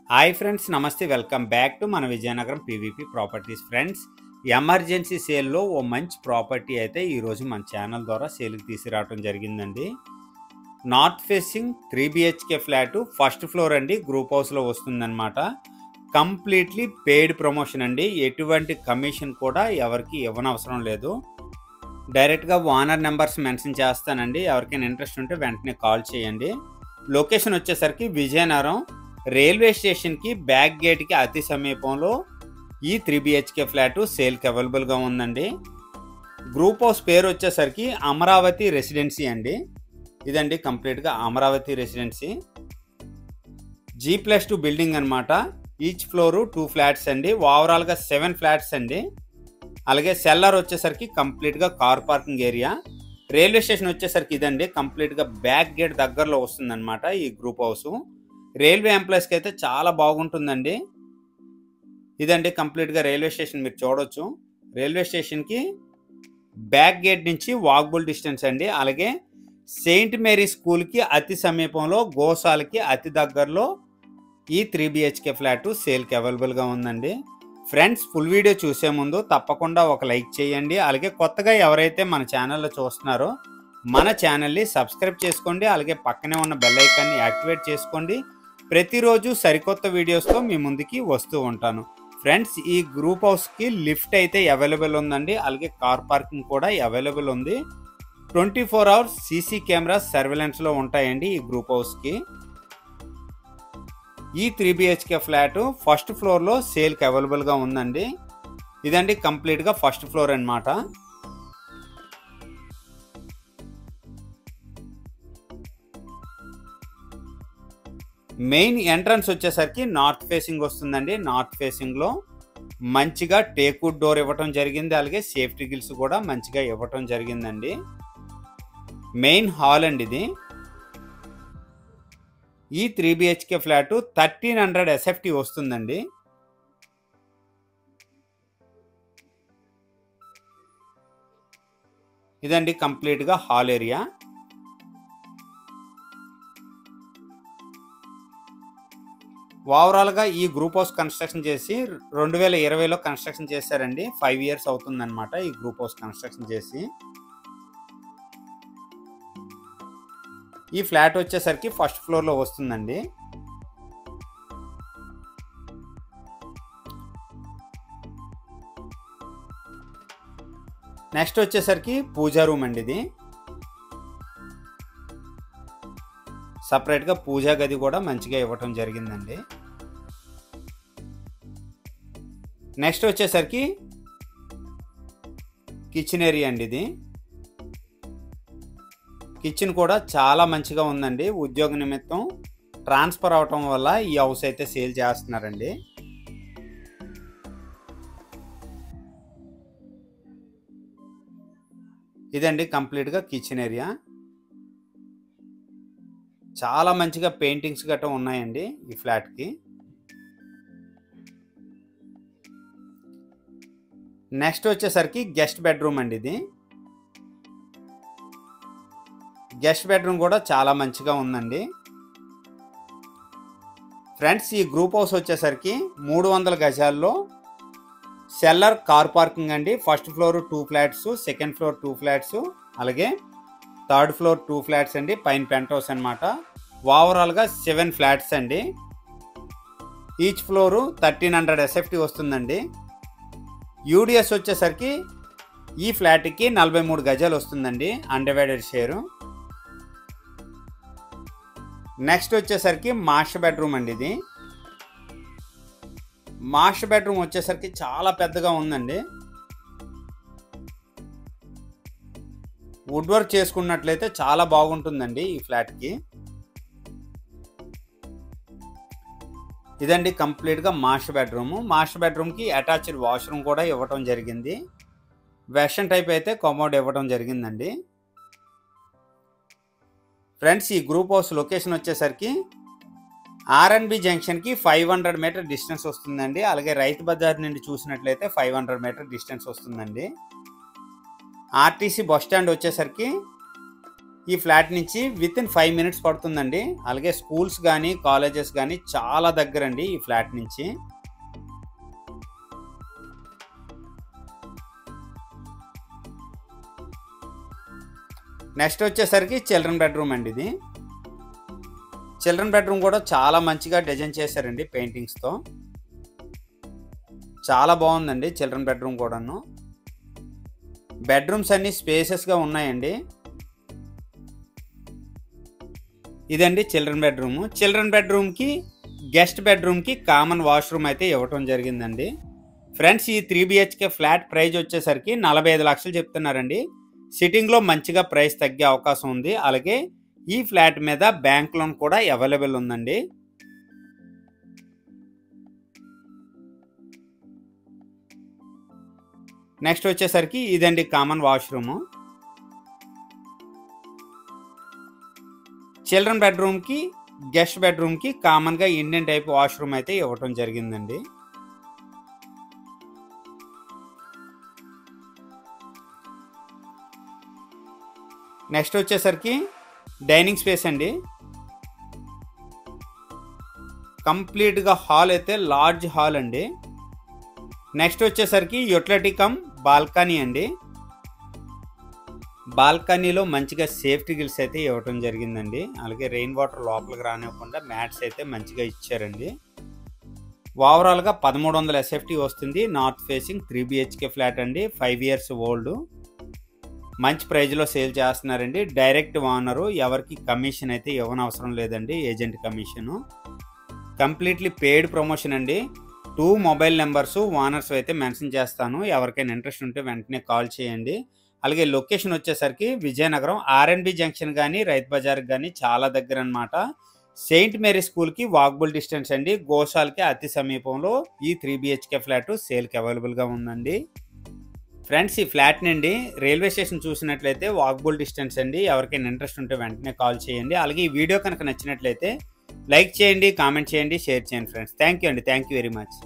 Hi friends, నమస్తే. Welcome back to మన Vizianagaram PVP properties. Friends, emergency సేల్లో ఓ మంచి ప్రాపర్టీ అయితే ఈరోజు మన ఛానల్ ద్వారా సేల్కి తీసుకురావడం జరిగిందండి. North facing 3 BHK flat, first floor అండి. గ్రూప్ హౌస్లో వస్తుందన్నమాట. కంప్లీట్లీ పెయిడ్ ప్రమోషన్ అండి. ఎటువంటి కమిషన్ కూడా ఎవరికి ఇవ్వనవసరం లేదు. డైరెక్ట్గా ఓనర్ నెంబర్స్ మెన్షన్ చేస్తానండి. ఎవరికైనా ఇంట్రెస్ట్ ఉంటే వెంటనే కాల్ చేయండి. లొకేషన్ వచ్చేసరికి విజయనగరం రైల్వే స్టేషన్కి బ్యాక్ గేట్కి అతి సమీపంలో ఈ 3 BHK ఫ్లాట్ సేల్కి అవైలబుల్గా ఉందండి. గ్రూప్ హౌస్ పేరు వచ్చేసరికి అమరావతి రెసిడెన్సీ అండి. ఇదండి కంప్లీట్గా అమరావతి రెసిడెన్సీ. G+2 బిల్డింగ్ అనమాట. ఈచ్ ఫ్లోరు 2 ఫ్లాట్స్ అండి. ఓవరాల్గా 7 ఫ్లాట్స్ అండి. అలాగే సెల్లర్ వచ్చేసరికి కంప్లీట్గా car parking area. Railway station వచ్చేసరికి ఇదండి కంప్లీట్గా బ్యాక్ గేట్ దగ్గరలో వస్తుందన్నమాట ఈ గ్రూప్ హౌస్. రైల్వే ఎంప్లాయీస్కి అయితే చాలా బాగుంటుందండి. ఇదండి కంప్లీట్గా రైల్వే స్టేషన్ మీరు చూడొచ్చు. రైల్వే స్టేషన్కి బ్యాక్ గేట్ నుంచి వాకబుల్ డిస్టెన్స్ అండి. అలాగే సెయింట్ మేరీ స్కూల్కి అతి సమీపంలో, గోశాలకి అతి దగ్గరలో ఈ 3 BHK ఫ్లాట్ సేల్కి అవైలబుల్గా ఉందండి. ఫ్రెండ్స్, ఫుల్ వీడియో చూసే ముందు తప్పకుండా ఒక లైక్ చేయండి. అలాగే కొత్తగా ఎవరైతే మన ఛానల్లో చూస్తున్నారో మన ఛానల్ని సబ్స్క్రైబ్ చేసుకోండి. అలాగే పక్కనే ఉన్న బెల్ ఐకాన్ని యాక్టివేట్ చేసుకోండి. ప్రతిరోజు సరికొత్త వీడియోస్తో మీ ముందుకి వస్తూ ఉంటాను. ఫ్రెండ్స్, ఈ గ్రూప్ హౌస్కి లిఫ్ట్ అయితే అవైలబుల్ ఉందండి. అలాగే కార్ పార్కింగ్ కూడా అవైలబుల్ ఉంది. 24 hours సీసీ కెమెరాస్ సర్వేలెన్స్లో ఉంటాయండి ఈ గ్రూప్ హౌస్కి. ఈ 3 BHK ఫ్లాట్ ఫస్ట్ ఫ్లోర్లో సేల్కి అవైలబుల్గా ఉందండి. ఇదండి కంప్లీట్గా ఫస్ట్ ఫ్లోర్ అన్నమాట. మెయిన్ ఎంట్రన్స్ వచ్చేసరికి నార్త్ ఫేసింగ్ వస్తుందండి. నార్త్ ఫేసింగ్లో మంచిగా టేక్వుడ్ డోర్ ఇవ్వటం జరిగింది. అలాగే సేఫ్టీ గిల్స్ కూడా మంచిగా ఇవ్వటం జరిగిందండి. మెయిన్ హాల్ అండి ఇది. ఈ 3 BHK ఫ్లాట్ 1300 SFT వస్తుందండి. ఇదండి కంప్లీట్గా హాల్ ఏరియా. ఓవరాల్గా ఈ గ్రూప్ హౌస్ కన్స్ట్రక్షన్ చేసి 2020లో కన్స్ట్రక్షన్ చేశారండి. 5 years అవుతుందన్నమాట ఈ గ్రూప్ హౌస్ కన్స్ట్రక్షన్ చేసి. ఈ ఫ్లాట్ వచ్చేసరికి ఫస్ట్ ఫ్లోర్లో వస్తుందండి. నెక్స్ట్ వచ్చేసరికి పూజా రూమ్ అండి ఇది. సపరేట్గా పూజా గది కూడా మంచిగా ఇవ్వటం జరిగిందండి. నెక్స్ట్ వచ్చేసరికి కిచెన్ ఏరియా అండి ఇది. కిచెన్ కూడా చాలా మంచిగా ఉందండి. ఉద్యోగ నిమిత్తం ట్రాన్స్ఫర్ అవటం వల్ల ఈ హౌస్ అయితే సేల్ చేస్తున్నారండి. ఇదండి కంప్లీట్గా కిచెన్ ఏరియా. చాలా మంచిగా పెయింటింగ్స్ గట్రా ఉన్నాయండి ఈ ఫ్లాట్కి. నెక్స్ట్ వచ్చేసరికి గెస్ట్ బెడ్రూమ్ అండి ఇది. గెస్ట్ బెడ్రూమ్ కూడా చాలా మంచిగా ఉందండి. ఫ్రెండ్స్, ఈ గ్రూప్ హౌస్ వచ్చేసరికి 300 గజాల్లో సెల్లర్ కార్ పార్కింగ్ అండి. First floor 2 flats, second floor 2 flats, అలాగే థర్డ్ ఫ్లోర్ 2 ఫ్లాట్స్ అండి. పైన పెంట్ హౌస్ అనమాట. ఓవరాల్గా 7 ఫ్లాట్స్ అండి. ఈచ్ ఫ్లోరు 1300 SFT వస్తుందండి. యూడిఎస్ వచ్చేసరికి ఈ ఫ్లాట్కి 43 గజాలు వస్తుందండి, అన్డివైడెడ్ షేరు. నెక్స్ట్ వచ్చేసరికి మాస్టర్ బెడ్రూమ్ అండి ఇది. మాస్టర్ బెడ్రూమ్ వచ్చేసరికి చాలా పెద్దగా ఉందండి. వుడ్ వర్క్ చేసుకున్నట్లయితే చాలా బాగుంటుందండి ఈ ఫ్లాట్కి. ఇదండి కంప్లీట్గా మాస్టర్ బెడ్రూమ్. మాస్టర్ బెడ్రూమ్కి అటాచ్డ్ వాష్రూమ్ కూడా ఇవ్వటం జరిగింది. వెస్టర్న్ టైప్ అయితే కమోడ్ ఇవ్వటం జరిగిందండి. ఫ్రెండ్స్, ఈ గ్రూప్ హౌస్ లొకేషన్ వచ్చేసరికి RNB జంక్షన్కి 500 మీటర్ డిస్టెన్స్ వస్తుందండి. అలాగే రైతు బజార్ నుండి చూసినట్లయితే 500 మీటర్ డిస్టెన్స్ వస్తుందండి. RTC బస్ స్టాండ్ వచ్చేసరికి ఈ ఫ్లాట్ నుంచి వితిన్ 5 మినిట్స్ పడుతుందండి. అలాగే స్కూల్స్ కానీ కాలేజెస్ కానీ చాలా దగ్గరండి ఈ ఫ్లాట్ నుంచి. నెక్స్ట్ వచ్చేసరికి చిల్డ్రన్ బెడ్రూమ్ అండి. ఇది చిల్డ్రన్ బెడ్రూమ్ కూడా చాలా మంచిగా డిజైన్ చేశారండి పెయింటింగ్స్తో. చాలా బాగుందండి చిల్డ్రన్ బెడ్రూమ్ కూడాను. బెడ్రూమ్స్ అన్ని స్పేసెస్గా ఉన్నాయండి. ఇదండి చిల్డ్రన్ బెడ్రూమ్. చిల్డ్రన్ బెడ్రూమ్కి గెస్ట్ బెడ్రూమ్కి కామన్ వాష్రూమ్ అయితే ఇవ్వటం జరిగిందండి. ఫ్రెండ్స్, ఈ 3 BHK ఫ్లాట్ ప్రైస్ వచ్చేసరికి 45 లక్షలు చెప్తున్నారండి. సిట్టింగ్లో మంచిగా ప్రైస్ తగ్గే అవకాశం ఉంది. అలాగే ఈ ఫ్లాట్ మీద బ్యాంక్ లోన్ కూడా అవైలబుల్ ఉందండి. నెక్స్ట్ వచ్చేసరికి ఇదండి కామన్ వాష్రూము. చిల్డ్రన్ బెడ్రూమ్కి గెస్ట్ బెడ్రూమ్కి కామన్గా ఇండియన్ టైప్ వాష్రూమ్ అయితే ఇవ్వటం జరిగిందండి. నెక్స్ట్ వచ్చేసరికి డైనింగ్ స్పేస్ అండి. కంప్లీట్గా హాల్ అయితే లార్జ్ హాల్ అండి. నెక్స్ట్ వచ్చేసరికి యూటిలిటీ కమ్ బాల్కనీ అండి. బాల్కనీలో మంచిగా సేఫ్టీ గిల్స్ అయితే ఇవ్వటం జరిగిందండి. అలాగే రెయిన్ వాటర్ లోపలికి రానివ్వకుండా మ్యాట్స్ అయితే మంచిగా ఇచ్చారండి. ఓవరాల్గా 1300 SFT వస్తుంది. నార్త్ ఫేసింగ్ 3 BHK ఫ్లాట్ అండి. 5 ఇయర్స్ ఓల్డ్. మంచి ప్రైజ్లో సేల్ చేస్తున్నారండి. డైరెక్ట్ ఓనరు, ఎవరికి కమిషన్ అయితే ఇవ్వనవసరం లేదండి. Agent commission completely paid promotion అండి. 2 మొబైల్ నెంబర్స్ ఓనర్స్ అయితే మెన్షన్ చేస్తాను. ఎవరికైనా ఇంట్రెస్ట్ ఉంటే వెంటనే కాల్ చేయండి. అలాగే లొకేషన్ వచ్చేసరికి విజయనగరం RNB జంక్షన్ కానీ రైతు బజార్కి కానీ చాలా దగ్గర అనమాట. సెయింట్ మేరీ స్కూల్కి వాకబుల్ డిస్టెన్స్ అండి. గోశాలకి అతి సమీపంలో ఈ 3 BHK ఫ్లాట్ సేల్కి అవైలబుల్గా ఉందండి. ఫ్రెండ్స్, ఈ ఫ్లాట్ నుండి రైల్వే స్టేషన్ చూసినట్లయితే వాకబుల్ డిస్టెన్స్ అండి. ఎవరికైనా ఇంట్రెస్ట్ ఉంటే వెంటనే కాల్ చేయండి. అలాగే ఈ వీడియో కనుక నచ్చినట్లయితే లైక్ చేయండి, కామెంట్ చేయండి, షేర్ చేయండి ఫ్రెండ్స్. థ్యాంక్ యూ అండి. Thank you very much.